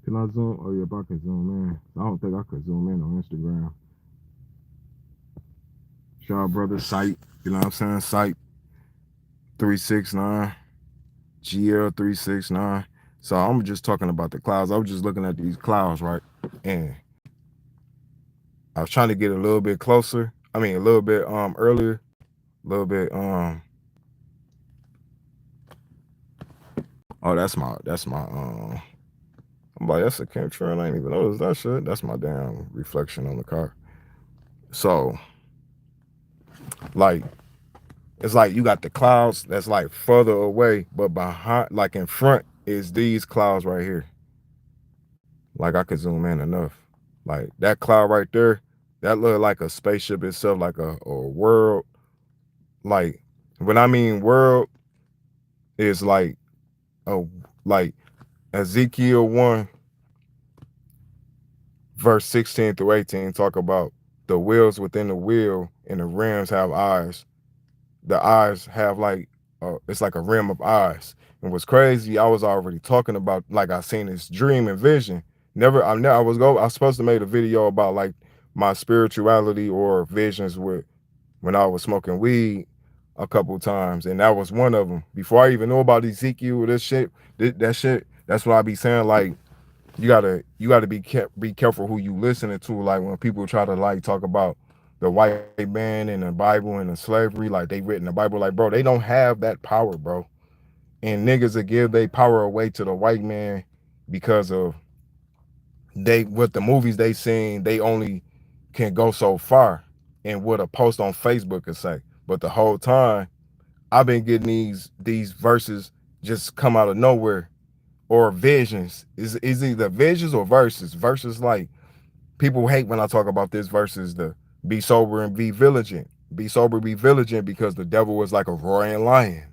Can I zoom? Oh yeah, but I can zoom in. I don't think I could zoom in on Instagram. Shaw Brothers site. You know what I'm saying? Site 369. GL369. So I'm just talking about the clouds. I was just looking at these clouds, right? And I was trying to get a little bit closer. I mean a little bit earlier. A little bit oh that's my I'm like, that's a chemtrail. I ain't even noticed that shit. That's my damn reflection on the car. So like it's like you got the clouds that's like further away, but behind, like in front, is these clouds right here. Like I could zoom in enough. Like that cloud right there, that look like a spaceship itself, like a world. Like when I mean world, is a like Ezekiel 1 verse 16 through 18 talk about the wheels within the wheel and the rims have eyes. The eyes have like it's like a rim of eyes. And what's crazy, I was already talking about, like I seen this dream and vision. I was supposed to make a video about like my spirituality or visions with when I was smoking weed a couple times, and that was one of them. Before I even know about Ezekiel, this shit, that shit, that's what I be saying. Like you gotta be careful who you listening to. Like when people try to like talk about the white man and the Bible and the slavery, like they written the Bible, like bro, they don't have that power, bro. And niggas that give their power away to the white man because of they what the movies they seen, they only can go so far and what a post on Facebook can say. But the whole time I've been getting these verses just come out of nowhere, or visions. Is either visions or verses. Verses like people hate when I talk about this versus the be sober and be vigilant. Be sober, be vigilant, because the devil was like a roaring lion.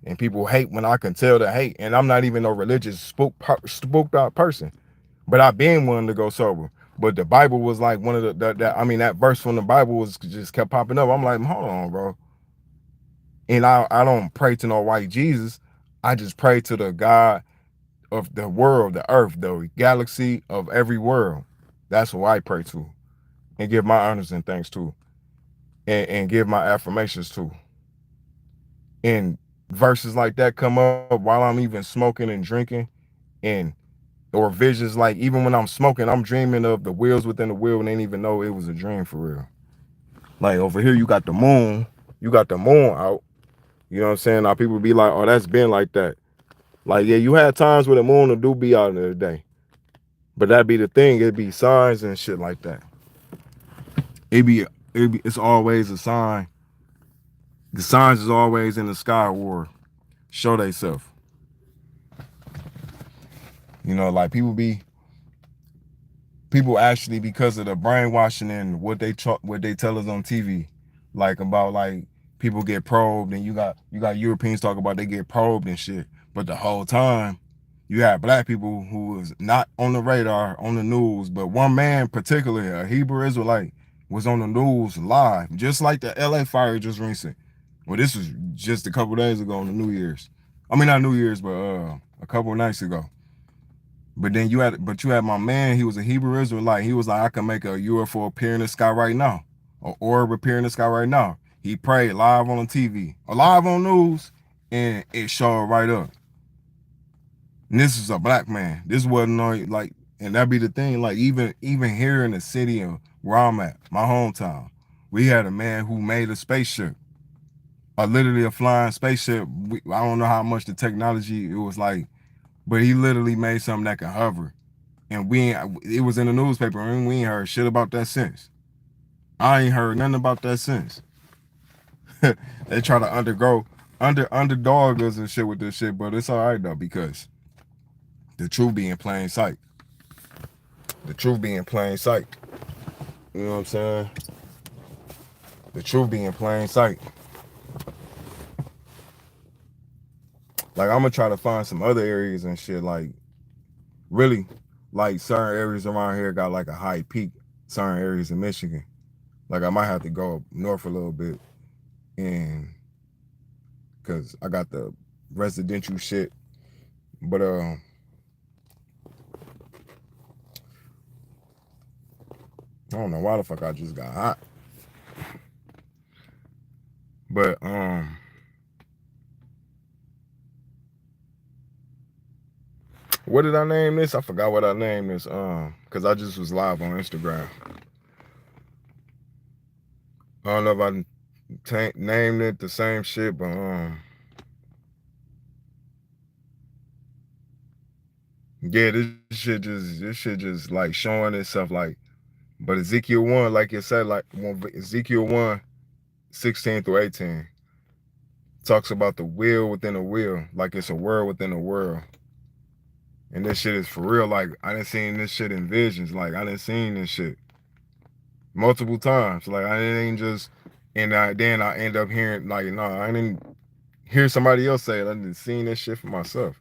And people hate when I can tell the hate. And I'm not even a religious spooked out person, but I've been willing to go sober. But the Bible was like one of I mean, that verse from the Bible was just kept popping up. I'm like, hold on, bro. And I don't pray to no white Jesus. I just pray to the God of the world, the earth, the galaxy of every world. That's who I pray to and give my honors and thanks to, and give my affirmations to. And verses like that come up while I'm even smoking and drinking, and or visions like even when I'm smoking, I'm dreaming of the wheels within the wheel and ain't even know it was a dream for real. Like over here, you got the moon out. You know what I'm saying? Now people be like, oh, that's been like that. Like, yeah, you had times where the moon will do be out in the day. But that be the thing, it'd be signs and shit like that. It's always a sign. The signs is always in the sky war. Show they self. You know, like people actually, because of the brainwashing and what they tell us on TV, like about like people get probed, and you got Europeans talk about they get probed and shit. But the whole time you have black people who was not on the radar on the news. But one man particularly, a Hebrew Israelite, was on the news live, just like the LA fire just recent. Well, this was just a couple days ago on the New Year's. I mean, not New Year's, but a couple of nights ago. But you had my man. He was a Hebrew Israelite. He was like, I can make a UFO appear in the sky right now, or orb appear in the sky right now. He prayed live on the TV, or live on news, and it showed right up. And this is a black man. This wasn't no like, and that be the thing. Like even here in the city of where I'm at, my hometown, we had a man who made a spaceship, literally a flying spaceship. I don't know how much the technology it was like, but he literally made something that can hover. And it was in the newspaper, and we ain't heard shit about that since. I ain't heard nothing about that since. They try to underdog us and shit with this shit, but it's all right though, because the truth be in plain sight. The truth be in plain sight. You know what I'm saying? The truth be in plain sight. Like I'm gonna try to find some other areas and shit. Like really, like certain areas around here got like a high peak. Certain areas in Michigan. Like I might have to go up north a little bit, and because I got the residential shit. But I don't know why the fuck I just got hot. But what did I name this? I forgot what I named this. Cause I just was live on Instagram. I don't know if I named it the same shit, but yeah, this shit just like showing itself like. But Ezekiel 1, like it said, like Ezekiel 1, 16 through 18, talks about the will within a will, like it's a world within a world. And this shit is for real. Like I done seen this shit in visions. Like I done seen this shit multiple times. Like I didn't just, and then I end up hearing like, no, I didn't hear somebody else say it. I didn't seen this shit for myself.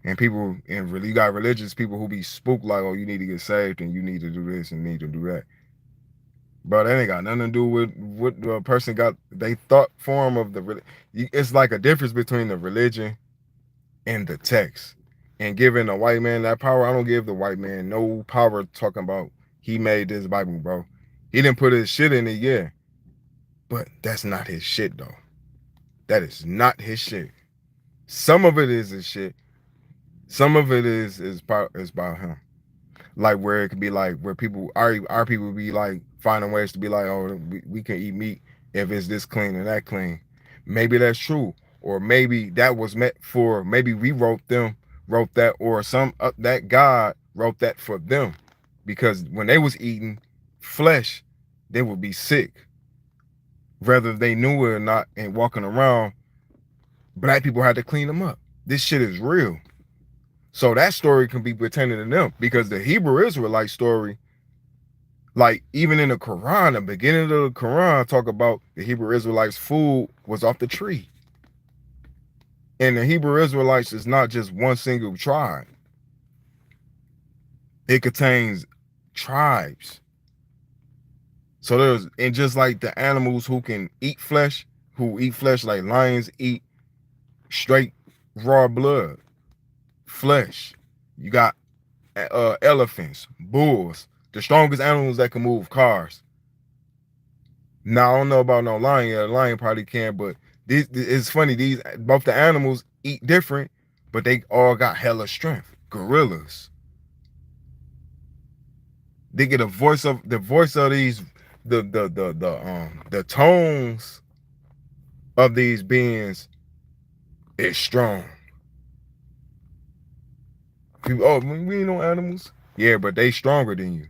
And people, and really, you got religious people who be spooked like, oh, you need to get saved and you need to do this and need to do that. But that ain't got nothing to do with what the person got. They thought form of the. It's like a difference between the religion and the text. And giving a white man that power, I don't give the white man no power talking about he made this Bible, bro. He didn't put his shit in it, yeah. But that's not his shit, though. That is not his shit. Some of it is his shit. Some of it is about him. Like where it could be like where people our people be like finding ways to be like, oh, we can eat meat if it's this clean and that clean. Maybe that's true, or maybe that was meant for. Maybe we wrote that, or some that God wrote that for them, because when they was eating flesh, they would be sick, whether they knew it or not. And walking around, black people had to clean them up. This shit is real. So that story can be pertaining to them, because the Hebrew Israelite story, like even in the Quran, the beginning of the Quran talk about the Hebrew Israelites' food was off the tree. And the Hebrew Israelites is not just one single tribe. It contains tribes. So and just like the animals who eat flesh like lions eat straight raw blood, flesh. You got elephants, bulls, the strongest animals that can move cars. Now I don't know about no lion. A lion probably can, but it's funny. Both the animals eat different, but they all got hella strength. Gorillas. They get the voice of these the tones of these beings is strong. People, oh, we ain't no animals. Yeah, but they stronger than you.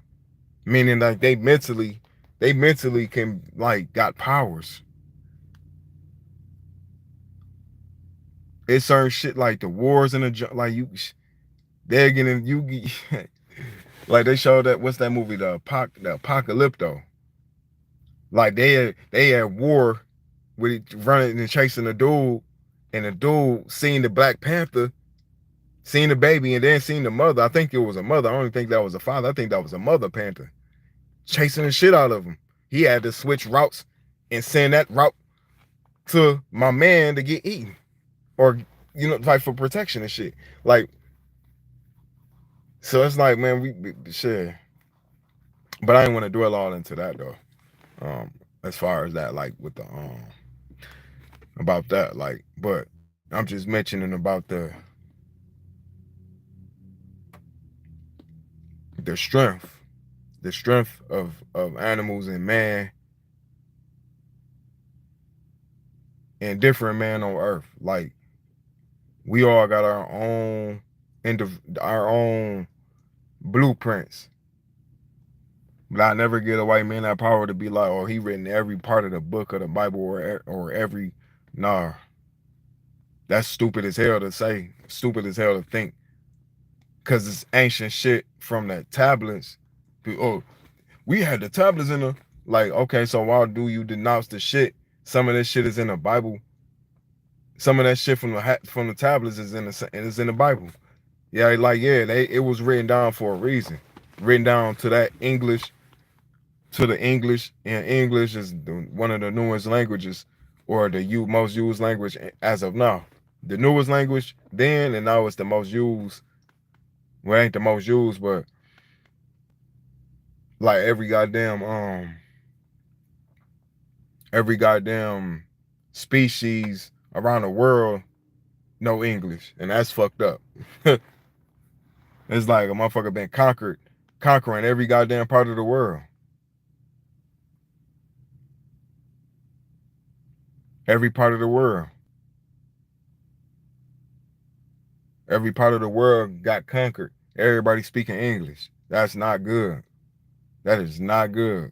Meaning like they mentally can like got powers. It's certain shit like the wars in the like they're getting you like they showed that what's that movie the Apocalypto. Like they had war with running and chasing the dude, and the dude seen the Black Panther, seen the baby, and then seen the mother. I think it was a mother. I don't think that was a father. I think that was a mother panther chasing the shit out of him. He had to switch routes and send that route to my man to get eaten, or like for protection and shit. Like, so it's like, man, we shit. But I didn't want to dwell all into that though. As far as that, like with the about that, like, but I'm just mentioning about the strength, of animals and man and different man on earth. Like we all got our own blueprints. But I never get a white man that power to be like, oh, he written every part of the book of the Bible or every. Nah, that's stupid as hell to say. Stupid as hell to think. Cause it's ancient shit from the tablets. Oh, we had the tablets in the like. Okay, so why do you denounce the shit? Some of this shit is in the Bible. Some of that shit from the tablets is in the Bible. Yeah, like yeah, it was written down for a reason. Written down to that English, to the English, and English is one of the newest languages, or the most used language as of now. The newest language then, and now it's the most used. Well, it ain't the most used, but like every goddamn species around the world know English, and that's fucked up. It's like a motherfucker been conquering every goddamn part of the world. Every part of the world. Every part of the world got conquered. Everybody speaking English. That's not good. That is not good.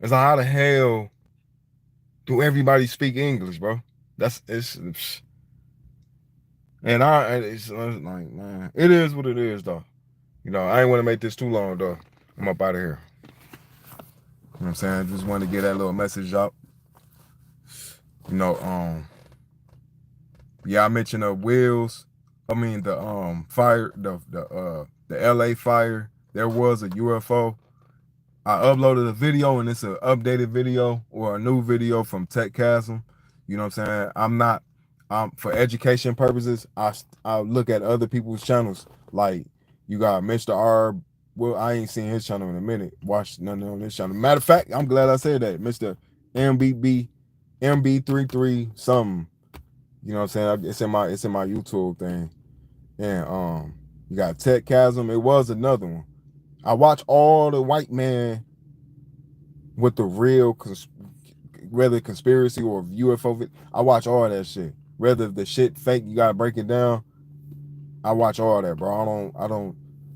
It's like, how the hell do everybody speak English, bro? It's like, man, it is what it is, though. You know, I ain't want to make this too long, though. I'm up out of here. You know what I'm saying? Just wanted to get that little message out. You know, yeah, I mentioned the wheels. I mean the fire, the LA fire. There was a UFO. I uploaded a video, and it's an updated video or a new video from Tech Chasm. You know what I'm saying? I'm not for education purposes, I look at other people's channels. Like you got Mr. R. Well, I ain't seen his channel in a minute. Watch nothing on this channel. Matter of fact, I'm glad I said that. Mr. MBB MB33 something. You know what I'm saying? It's in my YouTube thing. And you got Tech Chasm. It was another one. I watch all the white man with the real whether conspiracy or UFO. I watch all that shit. Whether the shit fake, you gotta break it down. I watch all that, bro.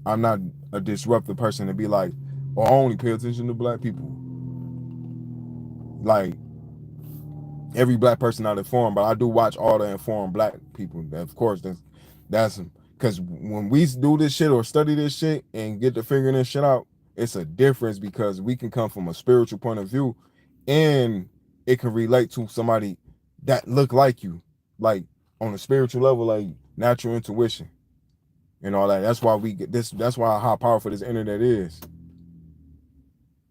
I'm not a disruptive person to be like, oh, I only pay attention to black people. Like every black person not informed, but I do watch all the informed black people. Of course, that's because when we do this shit or study this shit and get to figuring this shit out, it's a difference because we can come from a spiritual point of view, and it can relate to somebody that look like you, like on a spiritual level, like natural intuition and all that. That's why we get this. That's why how powerful this internet is.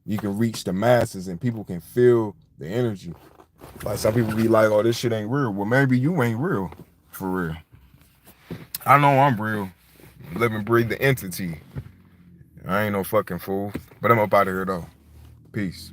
You can reach the masses and people can feel the energy. Like some people be like, "Oh, this shit ain't real." Well, maybe you ain't real, for real. I know I'm real, living, breathe the entity. I ain't no fucking fool, but I'm up out of here though. Peace.